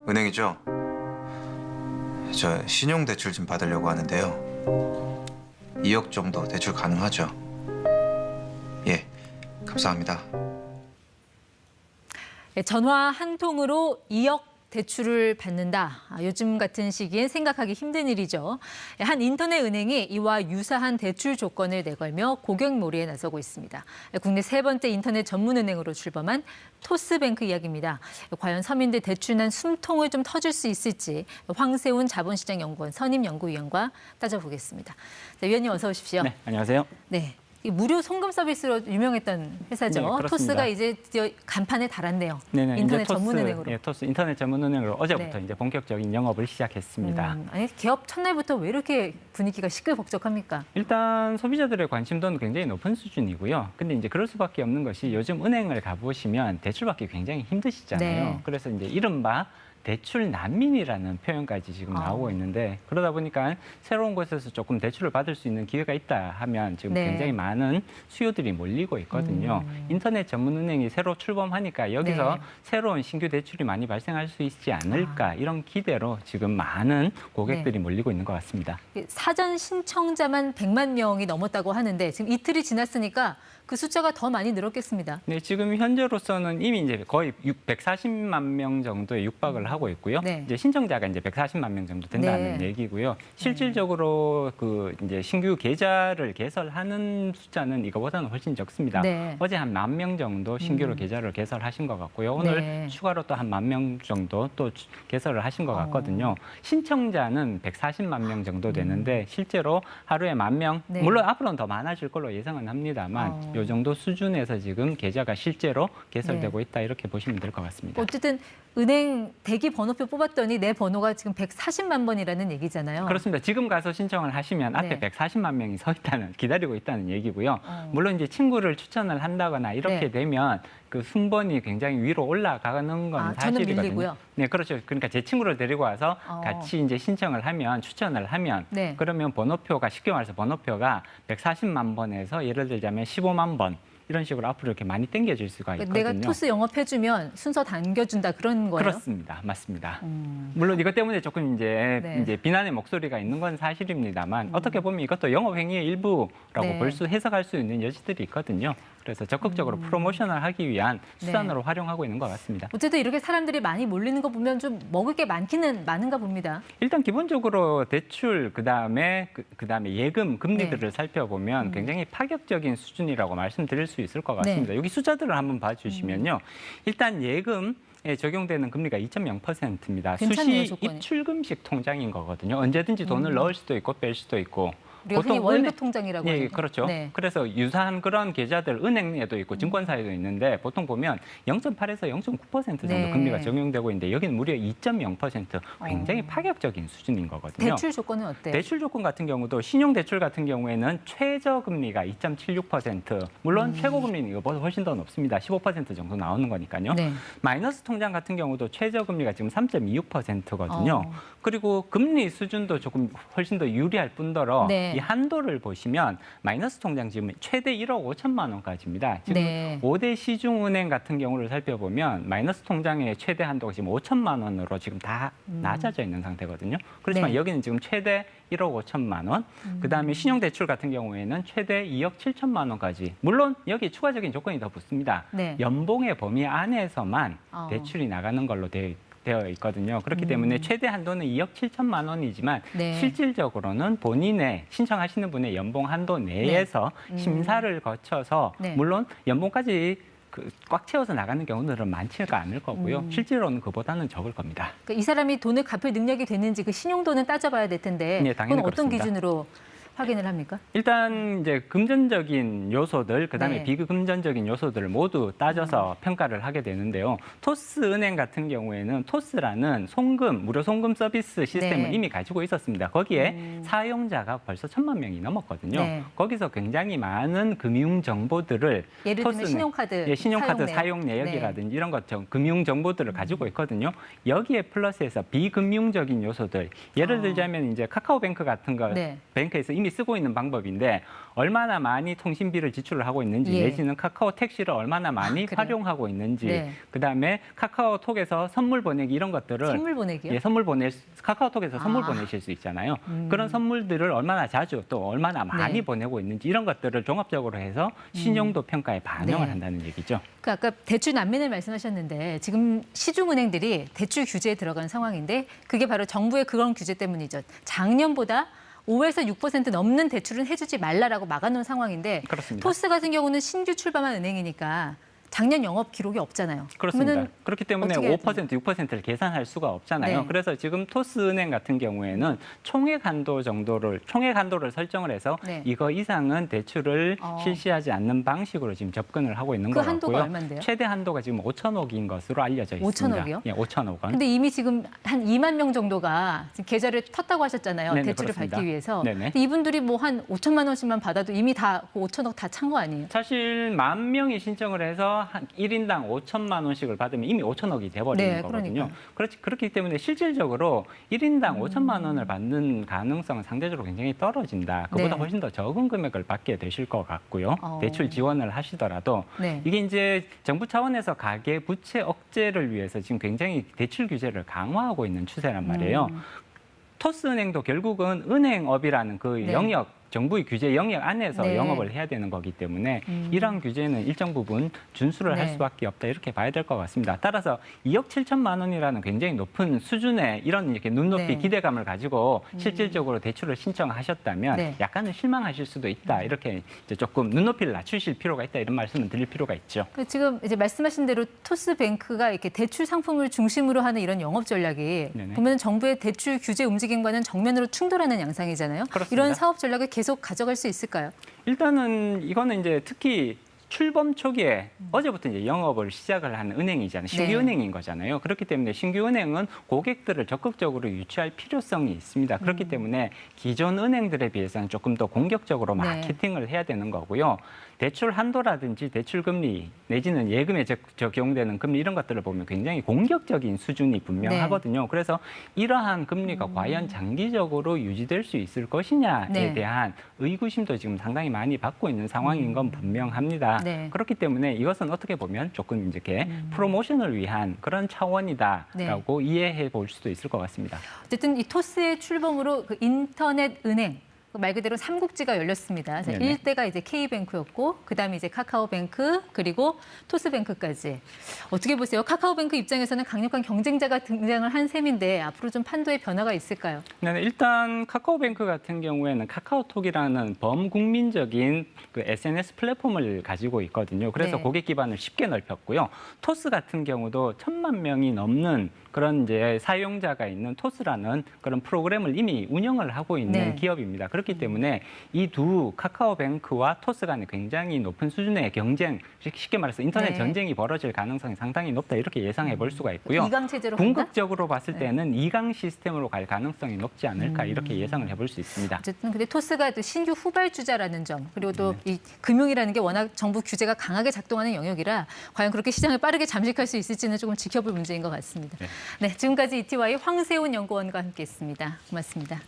은행이죠? 저 신용대출 좀 받으려고 하는데요. 2억 정도 대출 가능하죠? 예, 감사합니다. 전화 한 통으로 2억 대출을 받는다. 요즘 같은 시기엔 생각하기 힘든 일이죠. 한 인터넷 은행이 이와 유사한 대출 조건을 내걸며 고객몰이에 나서고 있습니다. 국내 세 번째 인터넷 전문 은행으로 출범한 토스뱅크 이야기입니다. 과연 서민들 대출난 숨통을 좀 터줄 수 있을지 황세훈 자본시장연구원 선임연구위원과 따져보겠습니다. 네, 위원님 어서 오십시오. 네, 안녕하세요. 네. 이 무료 송금 서비스로 유명했던 회사죠. 네, 그렇습니다. 토스가 이제 드디어 간판에 달았네요. 네네, 인터넷 이제 전문은행으로. 예, 토스 인터넷 전문은행으로 어제부터 네. 이제 본격적인 영업을 시작했습니다. 아니 개업 첫날부터 왜 이렇게 분위기가 시끌벅적합니까? 일단 소비자들의 관심도는 굉장히 높은 수준이고요. 근데 이제 그럴 수밖에 없는 것이 요즘 은행을 가보시면 대출받기 굉장히 힘드시잖아요. 네. 그래서 이제 이른바 대출 난민이라는 표현까지 지금 나오고 있는데 그러다 보니까 새로운 곳에서 조금 대출을 받을 수 있는 기회가 있다 하면 지금 네. 굉장히 많은 수요들이 몰리고 있거든요. 인터넷 전문은행이 새로 출범하니까 여기서 네. 새로운 신규 대출이 많이 발생할 수 있지 않을까 이런 기대로 지금 많은 고객들이 몰리고 있는 것 같습니다. 사전 신청자만 100만 명이 넘었다고 하는데 지금 이틀이 지났으니까 그 숫자가 더 많이 늘었겠습니다. 네, 지금 현재로서는 이미 이제 거의 140만 명 정도에 육박을 하고 있고요. 네. 이제 신청자가 이제 140만 명 정도 된다는 네. 얘기고요. 실질적으로 그 이제 신규 계좌를 개설하는 숫자는 이거보다는 훨씬 적습니다. 네. 어제 한 10,000명 정도 신규로 계좌를 개설하신 것 같고요. 오늘 네. 추가로 또 한 10,000명 정도 또 개설을 하신 것 같거든요. 신청자는 140만 명 정도 되는데 실제로 하루에 10,000명, 네. 물론 앞으로는 더 많아질 걸로 예상은 합니다만 이 정도 수준에서 지금 계좌가 실제로 개설되고 있다 이렇게 보시면 될 것 같습니다. 어쨌든 은행 대기 번호표 뽑았더니 내 번호가 지금 140만 번이라는 얘기잖아요. 그렇습니다. 지금 가서 신청을 하시면 앞에 네. 140만 명이 기다리고 있다는 얘기고요. 물론 이제 친구를 추천을 한다거나 이렇게 네. 되면 그 순번이 굉장히 위로 올라가는 건 저는 사실이거든요. 밀리고요. 네, 그렇죠. 그러니까 제 친구를 데리고 와서 같이 이제 신청을 하면 추천을 하면 네. 그러면 번호표가 쉽게 말해서 번호표가 140만 번에서 예를 들자면 15만 번 이런 식으로 앞으로 이렇게 많이 당겨질 수가 있거든요. 내가 토스 영업해주면 순서 당겨준다 그런 거예요? 그렇습니다. 맞습니다. 물론 이것 때문에 조금 네. 이제 비난의 목소리가 있는 건 사실입니다만 어떻게 보면 이것도 영업 행위의 일부라고 네. 해석할 수 있는 여지들이 있거든요. 그래서 적극적으로 프로모션을 하기 위한 수단으로 활용하고 있는 것 같습니다. 어쨌든 이렇게 사람들이 많이 몰리는 거 보면 좀 먹을 게 많기는 많은가 봅니다. 일단 기본적으로 대출 그다음에 예금 금리들을 살펴보면 굉장히 파격적인 수준이라고 말씀드릴 수 있을 것 같습니다. 여기 숫자들을 한번 봐주시면요. 일단 예금에 적용되는 금리가 2.0%입니다. 괜찮네요, 수시 조건이. 입출금식 통장인 거거든요. 언제든지 돈을 넣을 수도 있고 뺄 수도 있고. 우리가 흔히 월급 통장이라고 예, 하죠. 그렇죠. 네. 그래서 유사한 그런 계좌들 은행에도 있고 증권사에도 있는데 보통 보면 0.8에서 0.9% 정도 네. 금리가 적용되고 있는데 여기는 무려 2.0% 굉장히 파격적인 수준인 거거든요. 대출 조건은 어때요? 대출 조건 같은 경우도 신용대출 같은 경우에는 최저금리가 2.76%, 물론 최고금리는 이거보다 훨씬 더 높습니다. 15% 정도 나오는 거니까요. 네. 마이너스 통장 같은 경우도 최저금리가 지금 3.26%거든요. 그리고 금리 수준도 조금 훨씬 더 유리할 뿐더러 네. 이 한도를 보시면 마이너스 통장 지금 최대 1억 5천만 원까지입니다. 지금 네. 5대 시중은행 같은 경우를 살펴보면 마이너스 통장의 최대 한도가 지금 5천만 원으로 지금 다 낮아져 있는 상태거든요. 그렇지만 네. 여기는 지금 최대 1억 5천만 원, 그다음에 신용대출 같은 경우에는 최대 2억 7천만 원까지. 물론 여기 추가적인 조건이 더 붙습니다. 네. 연봉의 범위 안에서만 대출이 나가는 걸로 되어 있거든요. 그렇기 때문에 최대 한도는 2억 7천만 원이지만 네. 실질적으로는 본인의 신청하시는 분의 연봉 한도 내에서 심사를 거쳐서 네. 물론 연봉까지 꽉 채워서 나가는 경우들은 많지가 않을 거고요. 실제로는 그보다는 적을 겁니다. 그러니까 이 사람이 돈을 갚을 능력이 되는지 그 신용도는 따져봐야 될 텐데 네, 당연히 그건 어떤 그렇습니다. 기준으로 확인을 합니까? 일단 이제 금전적인 요소들, 그다음에 네. 비금전적인 요소들을 모두 따져서 평가를 하게 되는데요. 토스은행 같은 경우에는 토스라는 무료 송금 서비스 시스템을 네. 이미 가지고 있었습니다. 거기에 사용자가 벌써 1,000만 명이 넘었거든요. 네. 거기서 굉장히 많은 금융 정보들을 예를 들면 신용카드, 신용카드 사용 사용 내역이라든지 이런 것 금융 정보들을 가지고 있거든요. 여기에 플러스해서 비금융적인 요소들, 예를 들자면 이제 카카오뱅크 같은 거 네. 뱅크에서 이미 많이 쓰고 있는 방법인데 얼마나 많이 통신비를 지출을 하고 있는지 예. 내지는 카카오 택시를 얼마나 많이 그래요? 활용하고 있는지 네. 그다음에 카카오톡에서 선물 보내기 이런 것들을 선물 보내기요? 예, 카카오톡에서 선물 보내실 수 있잖아요. 그런 선물들을 얼마나 자주 또 얼마나 많이 네. 보내고 있는지 이런 것들을 종합적으로 해서 신용도 평가에 반영을 네. 한다는 얘기죠. 그 아까 대출 난민을 말씀하셨는데 지금 시중은행들이 대출 규제에 들어간 상황인데 그게 바로 정부의 그런 규제 때문이죠. 작년보다 5에서 6% 넘는 대출은 해주지 말라라고 막아놓은 상황인데 그렇습니다. 토스 같은 경우는 신규 출범한 은행이니까 작년 영업 기록이 없잖아요. 그렇습니다. 그러면은 그렇기 때문에 어떻게 해야 5%, 6%를 계산할 수가 없잖아요. 네. 그래서 지금 토스은행 같은 경우에는 총액 한도를 설정을 해서 네. 이거 이상은 대출을 어. 실시하지 않는 방식으로 지금 접근을 하고 있는 그 것 같고요. 한도가 얼마인데요? 최대 한도가 지금 5천억인 것으로 알려져 있습니다. 5천억이요? 예, 5천억 원. 근데 이미 지금 한 2만 명 정도가 지금 계좌를 텄다고 하셨잖아요. 네네, 대출을 그렇습니다. 받기 위해서. 네네. 근데 이분들이 뭐 한 5천만 원씩만 받아도 이미 다 5천억 다 찬 거 아니에요? 사실 10,000명이 신청을 해서 한 1인당 5천만 원씩을 받으면 이미 5천억이 돼버리는 네, 거거든요. 그러니까요. 그렇기 때문에 실질적으로 1인당 5천만 원을 받는 가능성은 상대적으로 굉장히 떨어진다. 그보다 네. 훨씬 더 적은 금액을 받게 되실 것 같고요. 어. 대출 지원을 하시더라도 네. 이게 이제 정부 차원에서 가계 부채 억제를 위해서 지금 굉장히 대출 규제를 강화하고 있는 추세란 말이에요. 토스은행도 결국은 은행업이라는 그 네. 영역, 정부의 규제 영역 안에서 네. 영업을 해야 되는 거기 때문에 이러한 규제는 일정 부분 준수를 할 네. 수밖에 없다 이렇게 봐야 될 것 같습니다. 따라서 2억 7천만 원이라는 굉장히 높은 수준의 이런 이렇게 눈높이 네. 기대감을 가지고 실질적으로 대출을 신청하셨다면 네. 약간은 실망하실 수도 있다. 이렇게 이제 조금 눈높이를 낮추실 필요가 있다. 이런 말씀을 드릴 필요가 있죠. 그 지금 이제 말씀하신 대로 토스뱅크가 이렇게 대출 상품을 중심으로 하는 이런 영업 전략이 네네. 보면 정부의 대출 규제 움직임과는 정면으로 충돌하는 양상이잖아요. 그렇습니다. 이런 사업 전략을 계속 가져갈 수 있을까요? 일단은 이거는 이제 특히 출범 초기에 어제부터 이제 영업을 시작을 한 은행이잖아요. 신규 네. 은행인 거잖아요. 그렇기 때문에 신규 은행은 고객들을 적극적으로 유치할 필요성이 있습니다. 그렇기 때문에 기존 은행들에 비해서는 조금 더 공격적으로 네. 마케팅을 해야 되는 거고요. 대출 한도라든지 대출 금리 내지는 예금에 적용되는 금리 이런 것들을 보면 굉장히 공격적인 수준이 분명하거든요. 그래서 이러한 금리가 과연 장기적으로 유지될 수 있을 것이냐에 네. 대한 의구심도 지금 상당히 많이 받고 있는 상황인 건 분명합니다. 네. 그렇기 때문에 이것은 어떻게 보면 조금 이렇게 프로모션을 위한 그런 차원이다라고 이해해 볼 수도 있을 것 같습니다. 어쨌든 이 토스의 출범으로 그 인터넷 은행 말 그대로 삼국지가 열렸습니다. 네네. 1대가 이제 K뱅크였고 그다음에 이제 카카오뱅크 그리고 토스뱅크까지. 어떻게 보세요? 카카오뱅크 입장에서는 강력한 경쟁자가 등장을 한 셈인데 앞으로 좀 판도의 변화가 있을까요? 네, 일단 카카오뱅크 같은 경우에는 카카오톡이라는 범국민적인 그 SNS 플랫폼을 가지고 있거든요. 그래서 네. 고객 기반을 쉽게 넓혔고요. 토스 같은 경우도 1,000만 명이 넘는 그런 이제 사용자가 있는 토스라는 그런 프로그램을 이미 운영을 하고 있는 네. 기업입니다. 그렇기 때문에 이 두 카카오뱅크와 토스 간에 굉장히 높은 수준의 경쟁, 쉽게 말해서 인터넷 네. 전쟁이 벌어질 가능성이 상당히 높다 이렇게 예상해 볼 수가 있고요. 이강 체제로 간다? 궁극적으로 봤을 때는 2강 시스템으로 갈 가능성이 높지 않을까 이렇게 예상을 해볼 수 있습니다. 어쨌든 근데 토스가 또 신규 후발주자라는 점 그리고 또 이 금융이라는 게 워낙 정부 규제가 강하게 작동하는 영역이라 과연 그렇게 시장을 빠르게 잠식할 수 있을지는 조금 지켜볼 문제인 것 같습니다. 네, 지금까지 ETY 황세훈 연구원과 함께했습니다. 고맙습니다.